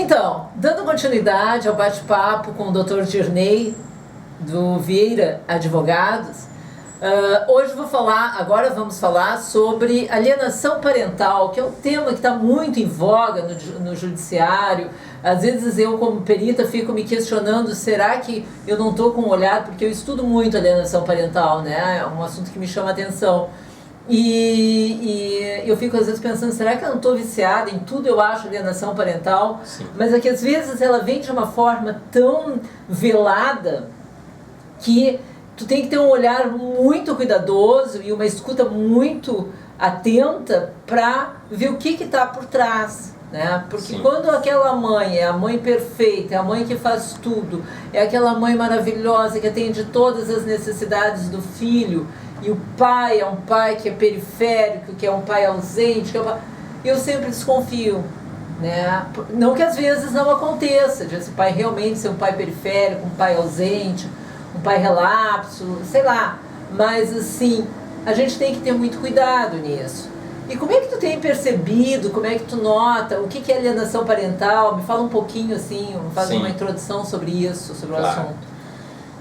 Então, dando continuidade ao bate-papo com o Dr. Dirney, do Vieira Advogados, hoje agora vamos falar sobre alienação parental, que é um tema que está muito em voga no judiciário. Às vezes eu, como perita, fico me questionando, será que eu não estou com um olhar, porque eu estudo muito alienação parental, né? É um assunto que me chama a atenção. E eu fico às vezes pensando, será que eu não estou viciada em tudo? Eu acho alienação parental. Sim. Mas é que às vezes ela vem de uma forma tão velada que tu tem que ter um olhar muito cuidadoso e uma escuta muito atenta para ver o que está por trás, né? Porque Sim. Quando aquela mãe é a mãe perfeita, é a mãe que faz tudo, é aquela mãe maravilhosa que atende todas as necessidades do filho, e o pai é um pai que é periférico, que é um pai ausente, eu sempre desconfio, né? Não que às vezes não aconteça de esse pai realmente ser um pai periférico, um pai ausente, um pai relapso, sei lá, mas assim, a gente tem que ter muito cuidado nisso. E como é que tu tem percebido, como é que tu nota, o que é alienação parental? Me fala um pouquinho assim, faz Sim. uma introdução sobre isso, sobre o assunto.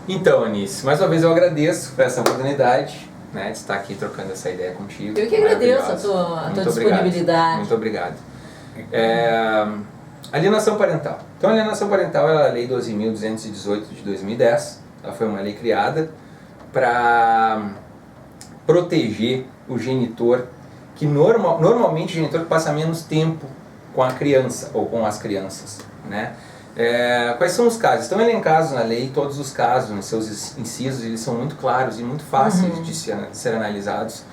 Então, Anice, mais uma vez eu agradeço por essa oportunidade, né, de estar aqui trocando essa ideia contigo. Eu que agradeço a tua disponibilidade. Muito obrigado. Alienação parental. Então, a alienação parental é a Lei 12.218 de 2010. Ela foi uma lei criada para proteger o genitor, que normalmente o genitor passa menos tempo com a criança ou com as crianças, né? Quais são os casos? Estão elencados na lei todos os casos, nos seus incisos, eles são muito claros e muito fáceis de ser analisados.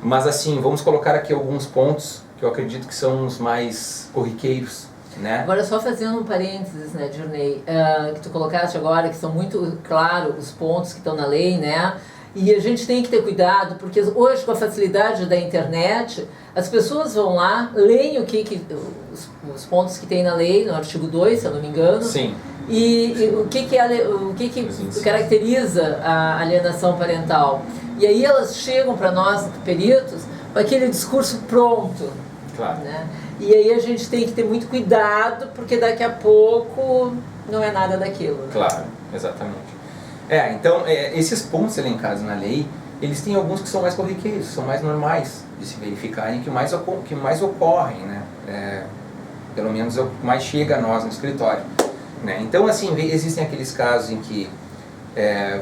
Mas assim, vamos colocar aqui alguns pontos que eu acredito que são os mais corriqueiros, né? Agora, só fazendo um parênteses, né, Dirney, que tu colocaste agora, que são muito claros os pontos que estão na lei, né? E a gente tem que ter cuidado, porque hoje, com a facilidade da internet, as pessoas vão lá, leem os pontos que tem na lei, no artigo 2, se eu não me engano. Sim. E o que caracteriza a alienação parental. E aí elas chegam para nós, peritos, com aquele discurso pronto. Claro. Né? E aí a gente tem que ter muito cuidado, porque daqui a pouco não é nada daquilo. Né? Claro, exatamente. Então, esses pontos elencados na lei, eles têm alguns que são mais corriqueiros, são mais normais de se verificarem, que mais ocorrem, né? Pelo menos é o que mais chega a nós no escritório. Né? Então, assim, existem aqueles casos em que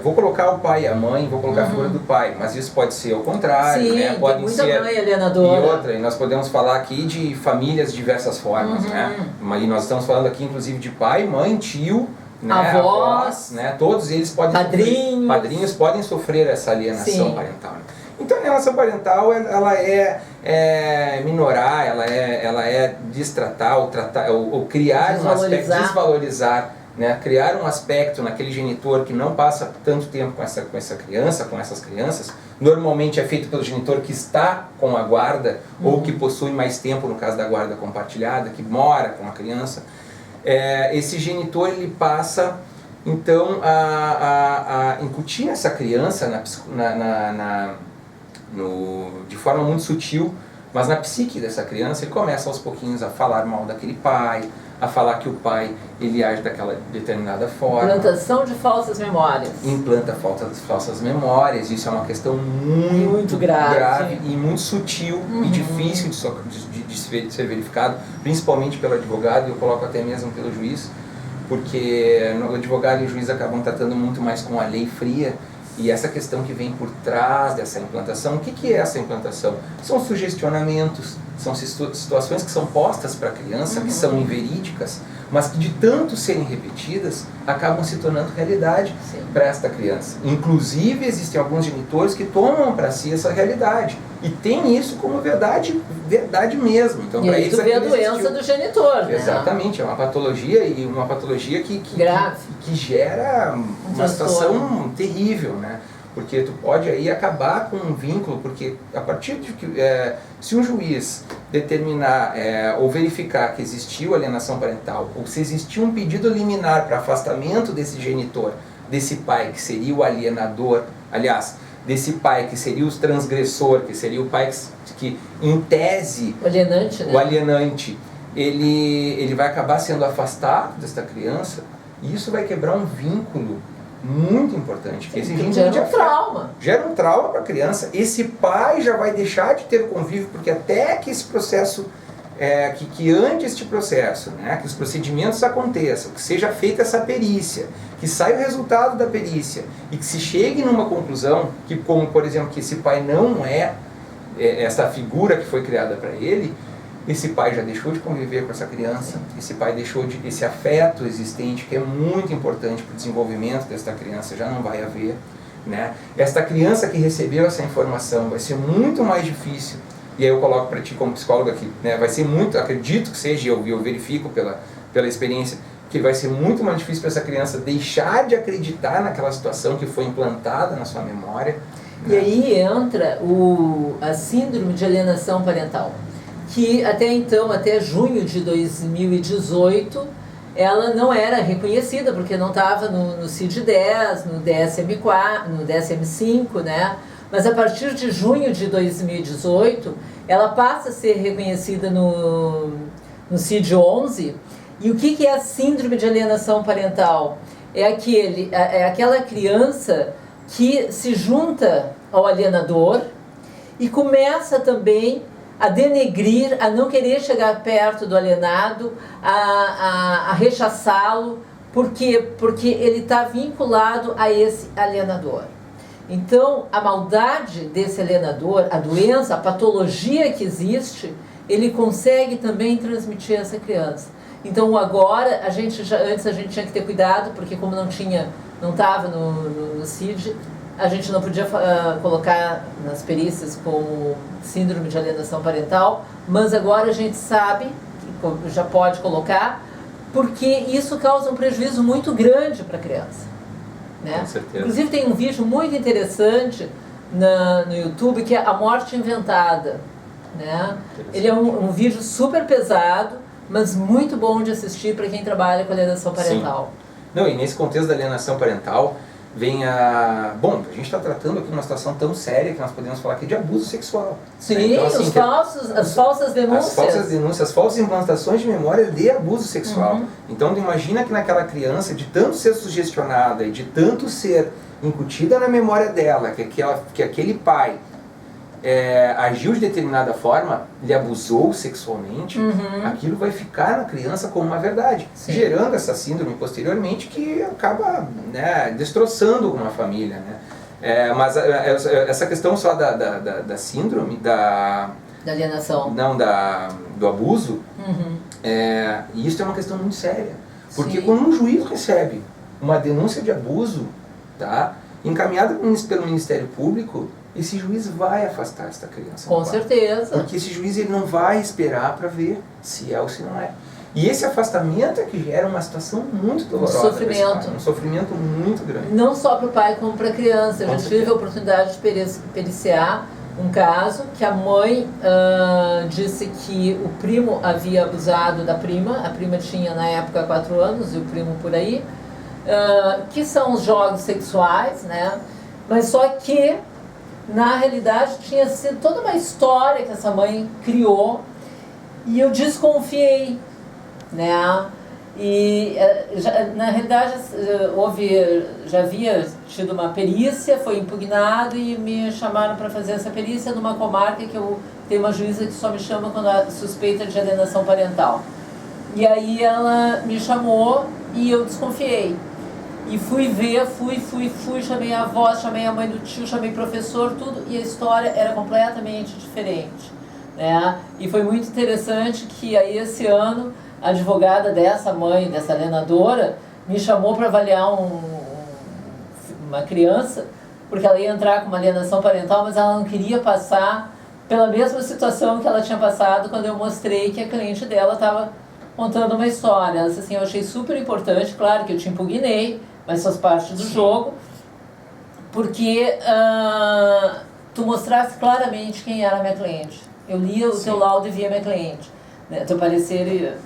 vou colocar o pai e a mãe, vou colocar a figura do pai, mas isso pode ser ao contrário, sim, né? Podem muita ser mãe alienadora. e nós podemos falar aqui de famílias de diversas formas, né? E nós estamos falando aqui, inclusive, de pai, mãe, tio, né? Avós, né? Todos eles podem padrinhos podem sofrer essa alienação parental. Né? Então, a alienação parental, ela é minorar, ela é destratar ou tratar ou criar um aspecto, desvalorizar, né? Criar um aspecto naquele genitor que não passa tanto tempo com essa criança, com essas crianças. Normalmente é feito pelo genitor que está com a guarda ou que possui mais tempo, no caso da guarda compartilhada, que mora com a criança. Esse genitor, ele passa então a incutir nessa criança de forma muito sutil, mas na psique dessa criança, ele começa aos pouquinhos a falar mal daquele pai, a falar que o pai ele age daquela determinada forma. Implantação de falsas memórias. Implanta falsas memórias. Isso é uma questão muito grave e muito sutil e difícil de ser verificado, principalmente pelo advogado, e eu coloco até mesmo pelo juiz, porque o advogado e o juiz acabam tratando muito mais com a lei fria. E essa questão que vem por trás dessa implantação, o que é essa implantação? São sugestionamentos, são situações que são postas para a criança, que são inverídicas, mas que de tanto serem repetidas, acabam se tornando realidade para esta criança. Inclusive, existem alguns genitores que tomam para si essa realidade e têm isso como verdade mesmo. Então, e aí tu vê a doença do genitor, né? Exatamente, é uma patologia, e uma patologia que gera uma situação terrível, né? Porque tu pode aí acabar com um vínculo, porque a partir de que se um juiz determinar ou verificar que existiu alienação parental, ou se existiu um pedido liminar para afastamento desse genitor, desse pai que seria o alienador, aliás, desse pai que seria o transgressor, que seria o pai que em tese, o alienante, né? o alienante, ele vai acabar sendo afastado desta criança, e isso vai quebrar um vínculo muito importante. Que esse gera um trauma. Gera um trauma para a criança. Esse pai já vai deixar de ter o convívio, porque até que esse processo, que ante este processo, né, que os procedimentos aconteçam, que seja feita essa perícia, que saia o resultado da perícia e que se chegue numa conclusão, que como, por exemplo, que esse pai não é essa figura que foi criada para ele, esse pai já deixou de conviver com essa criança, esse pai deixou de... Esse afeto existente, que é muito importante para o desenvolvimento desta criança, já não vai haver, né? Esta criança que recebeu essa informação vai ser muito mais difícil, e aí eu coloco para ti como psicólogo aqui, né? Vai ser muito, acredito que seja, eu verifico pela experiência, que vai ser muito mais difícil para essa criança deixar de acreditar naquela situação que foi implantada na sua memória. E aí entra a síndrome de alienação parental, que até então, até junho de 2018, ela não era reconhecida, porque não estava no CID-10, no DSM-4, no DSM-5, né? Mas a partir de junho de 2018, ela passa a ser reconhecida no CID-11. E o que é a síndrome de alienação parental? É aquela criança que se junta ao alienador e começa também a denegrir, a não querer chegar perto do alienado, a rechaçá-lo, porque ele está vinculado a esse alienador. Então, a maldade desse alienador, a doença, a patologia que existe, ele consegue também transmitir a essa criança. Então, agora, antes a gente tinha que ter cuidado, porque como não estava no CID, a gente não podia colocar nas perícias como síndrome de alienação parental, mas agora a gente sabe, que já pode colocar, porque isso causa um prejuízo muito grande para a criança. Né? Com certeza. Inclusive tem um vídeo muito interessante no YouTube, que é A Morte Inventada. Né? Ele é um vídeo super pesado, mas muito bom de assistir para quem trabalha com alienação parental. Sim. Não, e nesse contexto da alienação parental, Bom, a gente está tratando aqui de uma situação tão séria que nós podemos falar aqui de abuso sexual. Sim, né? Então, assim, as falsas denúncias. As falsas denúncias, as falsas implantações de memória de abuso sexual. Uhum. Então, imagina que naquela criança, de tanto ser sugestionada e de tanto ser incutida na memória dela, que aquele pai agiu de determinada forma, lhe abusou sexualmente, aquilo vai ficar na criança como uma verdade, Sim. gerando essa síndrome posteriormente que acaba, né, destroçando uma família. Né? Mas essa questão só da síndrome, da alienação, não, do abuso, e isso é uma questão muito séria. Porque Sim. quando um juiz recebe uma denúncia de abuso, tá, encaminhada pelo Ministério Público, esse juiz vai afastar essa criança. Com certeza. Porque esse juiz ele não vai esperar para ver se é ou se não é. E esse afastamento é que gera uma situação muito dolorosa. Um sofrimento muito grande. Não só para o pai como para a criança. Eu já tive a oportunidade de periciar um caso que a mãe disse que o primo havia abusado da prima. A prima tinha na época 4 anos e o primo por aí. Que são os jogos sexuais, né? Mas só que na realidade tinha sido toda uma história que essa mãe criou e eu desconfiei, né? E na realidade já havia tido uma perícia, foi impugnado e me chamaram para fazer essa perícia numa comarca que eu tenho uma juíza que só me chama quando há suspeita de alienação parental. E aí ela me chamou e eu desconfiei. E fui ver, chamei a avó, chamei a mãe do tio, chamei professor, tudo, e a história era completamente diferente. Né? E foi muito interessante que aí esse ano a advogada dessa mãe, dessa alienadora, me chamou para avaliar uma criança, porque ela ia entrar com uma alienação parental, mas ela não queria passar pela mesma situação que ela tinha passado quando eu mostrei que a cliente dela estava contando uma história. Ela disse assim, eu achei super importante, claro que eu te impugnei, mas faz parte do jogo, porque tu mostrasse claramente quem era a minha cliente. Eu lia o teu laudo e via a minha cliente. Né? Teu parecer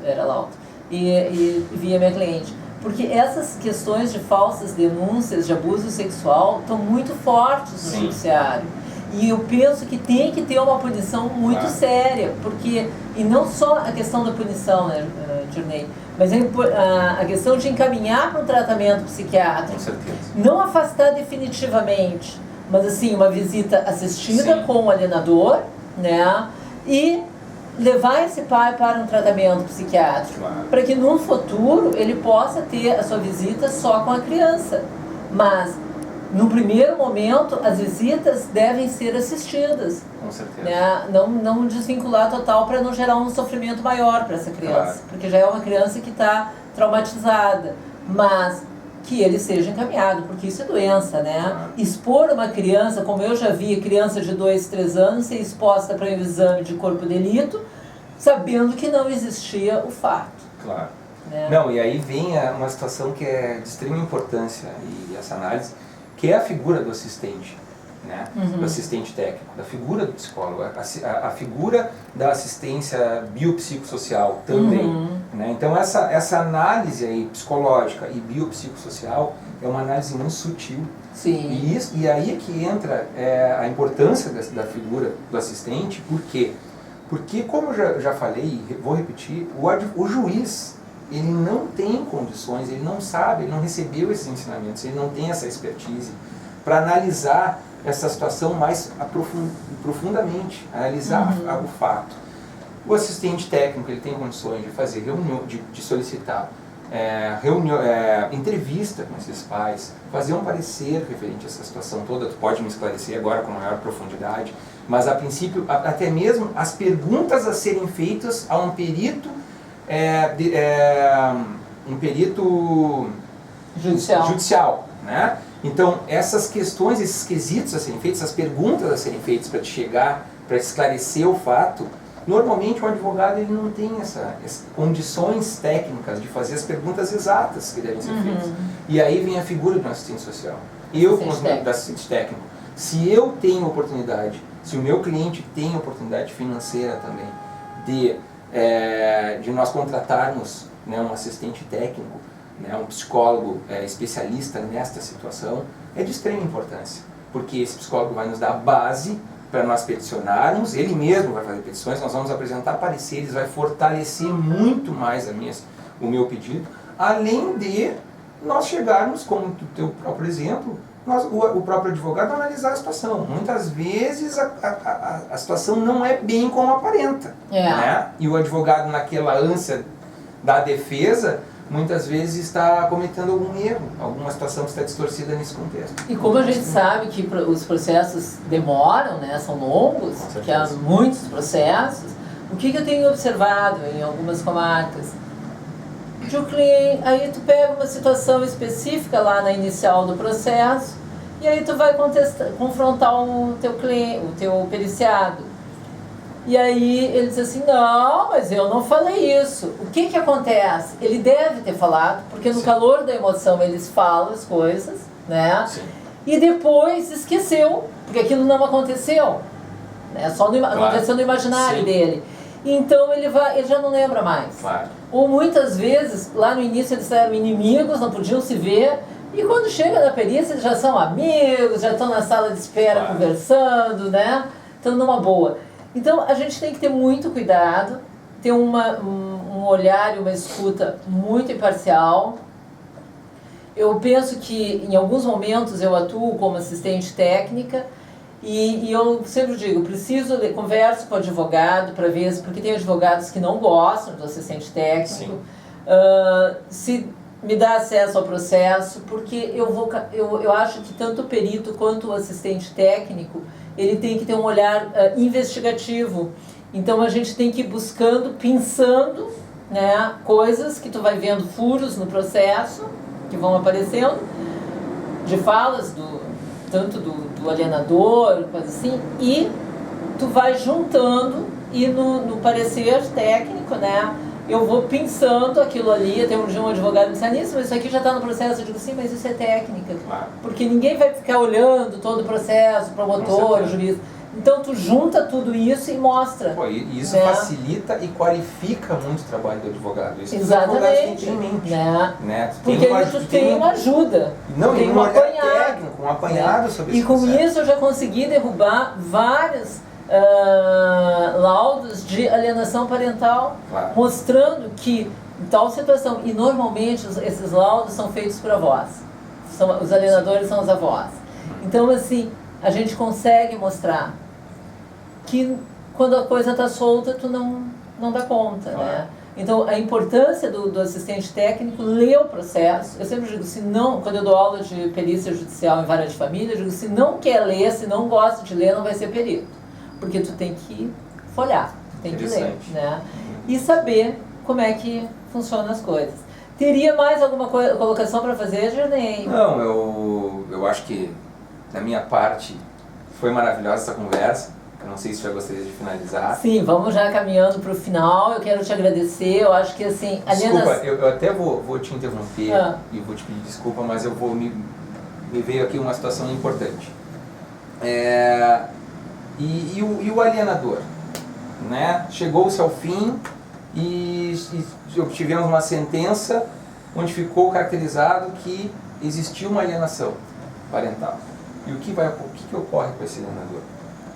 era laudo. E via a minha cliente. Porque essas questões de falsas denúncias de abuso sexual estão muito fortes no judiciário. E eu penso que tem que ter uma punição muito séria, porque, e não só a questão da punição, né, Dirney, mas a questão de encaminhar para um tratamento psiquiátrico. Com certeza. Não afastar definitivamente, mas assim, uma visita assistida com o alienador, né, e levar esse pai para um tratamento psiquiátrico, para que no futuro ele possa ter a sua visita só com a criança. Mas no primeiro momento, as visitas devem ser assistidas. Com certeza. Né? Não desvincular total para não gerar um sofrimento maior para essa criança. Porque já é uma criança que está traumatizada. Mas que ele seja encaminhado, porque isso é doença, né? Expor uma criança, como eu já vi, criança de 2, 3 anos, ser exposta para um exame de corpo de delito, sabendo que não existia o fato. Claro. Né? Não, e aí vem uma situação que é de extrema importância, e essa análise, que é a figura do assistente, né? Do assistente técnico, da figura do psicólogo, a figura da assistência biopsicossocial também. Né? Então essa análise aí, psicológica e biopsicossocial é uma análise muito sutil. Sim. E aí é que entra a importância da figura do assistente. Por quê? Porque, como eu já falei, vou repetir, o juiz, ele não tem condições, ele não sabe, ele não recebeu esses ensinamentos, ele não tem essa expertise para analisar essa situação mais profundamente, analisar o fato. O assistente técnico, ele tem condições de fazer reunião, de solicitar entrevista com esses pais, fazer um parecer referente a essa situação toda. Tu pode me esclarecer agora com maior profundidade, mas a princípio, até mesmo as perguntas a serem feitas a um perito judicial, né? Então, essas questões, esses quesitos a serem feitos, essas perguntas a serem feitas para te chegar, para esclarecer o fato, normalmente o advogado ele não tem essas condições técnicas de fazer as perguntas exatas que devem ser feitas. E aí vem a figura do assistente social. Eu, como assistente técnico, se eu tenho oportunidade, se o meu cliente tem oportunidade financeira também de nós contratarmos, né, um assistente técnico, né, um psicólogo especialista nesta situação, é de extrema importância, porque esse psicólogo vai nos dar a base para nós peticionarmos, ele mesmo vai fazer petições, nós vamos apresentar pareceres, vai fortalecer muito mais o meu pedido, além de nós chegarmos, como o teu próprio exemplo, o próprio advogado analisar a situação. Muitas vezes a situação não é bem como aparenta. Né? E o advogado, naquela ânsia da defesa, muitas vezes está cometendo algum erro, alguma situação que está distorcida nesse contexto. E como a gente sabe que os processos demoram, né, são longos, que há muitos processos, o que eu tenho observado em algumas comarcas? De um cliente, aí tu pega uma situação específica lá na inicial do processo, e aí tu vai confrontar o teu cliente, o teu periciado. E aí ele diz assim, não, mas eu não falei isso. O que acontece? Ele deve ter falado, porque no calor da emoção eles falam as coisas, né? Sim. E depois esqueceu, porque aquilo não aconteceu. Né? Só aconteceu no imaginário dele. Então ele já não lembra mais. Ou muitas vezes, lá no início eles eram inimigos, não podiam se ver, e quando chega na perícia eles já são amigos, já estão na sala de espera conversando, né? Estão numa boa. Então a gente tem que ter muito cuidado, ter um olhar e uma escuta muito imparcial. Eu penso que em alguns momentos eu atuo como assistente técnica e eu sempre digo, converso com o advogado para ver, porque tem advogados que não gostam do assistente técnico, se me dá acesso ao processo, porque eu acho que tanto o perito quanto o assistente técnico ele tem que ter um olhar investigativo. Então a gente tem que ir buscando, pensando, né, coisas que tu vai vendo, furos no processo que vão aparecendo, de falas tanto do alienador, coisa assim, e tu vai juntando e no parecer técnico, né, eu vou pensando aquilo ali. Até um dia um advogado me disse, nisso, mas isso aqui já está no processo. Eu digo, sim, mas isso é técnica. Porque ninguém vai ficar olhando todo o processo, promotor, juiz. Então tu junta tudo isso e mostra. E isso facilita e qualifica muito o trabalho do advogado. Isso exatamente. Tem em mente. Porque tu tem uma ajuda. Não, tem um olhar técnico, um um apanhado sobre esse E com processo. isso eu já consegui derrubar vários laudos de alienação parental, mostrando que em tal situação, e normalmente esses laudos são feitos por avós, os alienadores são os avós. Então assim, a gente consegue mostrar que quando a coisa está solta, tu não dá conta, né? Então, a importância do assistente técnico ler o processo. Eu sempre digo, se não, quando eu dou aula de perícia judicial em vara de família, eu digo, se não quer ler, se não gosta de ler, não vai ser perito. Porque tu tem que folhar, tu tem que ler, né? E saber como é que funcionam as coisas. Teria mais alguma colocação para fazer, Girnei? Não, eu acho que, da minha parte, foi maravilhosa essa conversa. Eu não sei se já gostaria de finalizar. Sim, vamos já caminhando para o final. Eu quero te agradecer. Eu acho que assim... Desculpa, eu até vou te interromper e vou te pedir desculpa, mas eu vou me veio aqui uma situação importante. E o alienador, né? Chegou-se ao fim e obtivemos uma sentença onde ficou caracterizado que existiu uma alienação parental. E o que ocorre com esse alienador?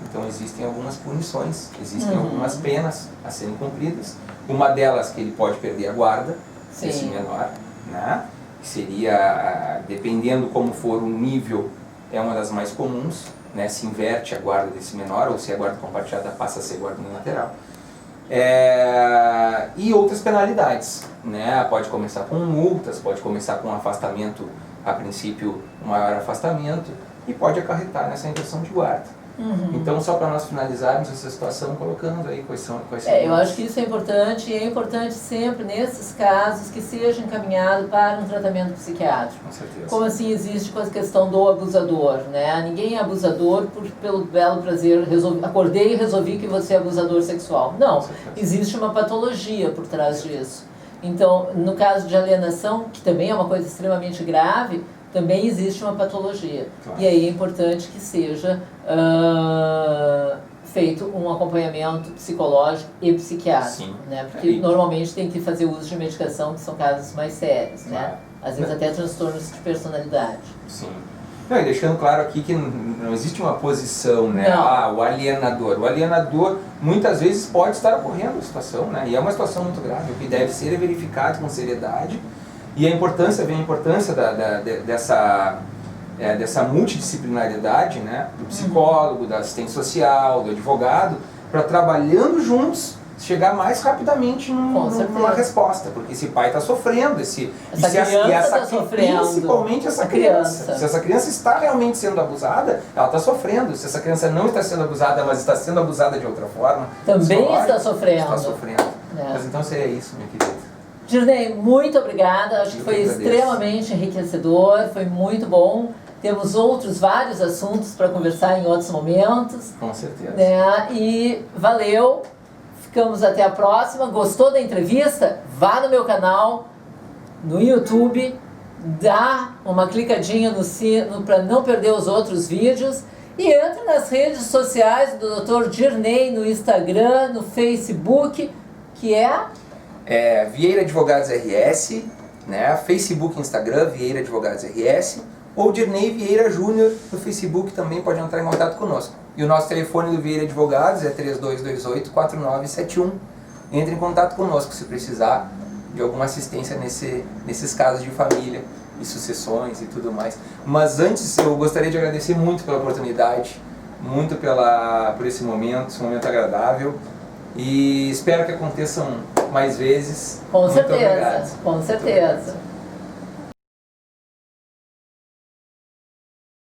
Então existem algumas punições, existem algumas penas a serem cumpridas. Uma delas que ele pode perder a guarda desse menor, né? Que seria, dependendo como for o nível, é uma das mais comuns, né? Se inverte a guarda desse menor, ou se a guarda compartilhada passa a ser guarda unilateral. E outras penalidades, né? Pode começar com multas, pode começar com afastamento, a princípio um maior afastamento, e pode acarretar nessa inversão de guarda. Então, só para nós finalizarmos essa situação, colocando aí quais são eu acho que isso é importante, e é importante sempre, nesses casos, que seja encaminhado para um tratamento psiquiátrico. Com certeza. Como assim existe com a questão do abusador, né? Ninguém é abusador pelo belo prazer, acordei e resolvi que você é abusador sexual. Não, existe uma patologia por trás disso. Então, no caso de alienação, que também é uma coisa extremamente grave, também existe uma patologia. E aí é importante que seja feito um acompanhamento psicológico e psiquiátrico, né? Porque normalmente tem que fazer uso de medicação, que são casos mais sérios, né? Às vezes até transtornos de personalidade. Sim. Não, e deixando claro aqui que não existe uma posição, né? O alienador. O alienador muitas vezes pode estar ocorrendo a situação, né? E é uma situação muito grave, o que deve ser verificado com seriedade. E a importância dessa multidisciplinaridade, né, do psicólogo, da assistente social, do advogado, para trabalhando juntos chegar mais rapidamente numa resposta, porque esse pai está sofrendo, principalmente essa criança. Se essa criança está realmente sendo abusada, ela está sofrendo. Se essa criança não está sendo abusada, mas está sendo abusada de outra forma, também está sofrendo. Mas então seria isso, minha querida. Girnei, muito obrigada, acho que foi extremamente enriquecedor, foi muito bom. Temos vários assuntos para conversar em outros momentos. Com certeza. Né? E valeu, ficamos até a próxima. Gostou da entrevista? Vá no meu canal, no YouTube, dá uma clicadinha no sino para não perder os outros vídeos. E entre nas redes sociais do Dr. Girnei, no Instagram, no Facebook, que é... Vieira Advogados RS, né? Facebook e Instagram, Vieira Advogados RS, ou Girnei Vieira Júnior no Facebook também pode entrar em contato conosco. E o nosso telefone do Vieira Advogados é 3228-4971. Entre em contato conosco se precisar de alguma assistência nesses casos de família e sucessões e tudo mais. Mas antes eu gostaria de agradecer muito pela oportunidade, muito por esse momento agradável. E espero que aconteçam mais vezes. Com certeza, com certeza.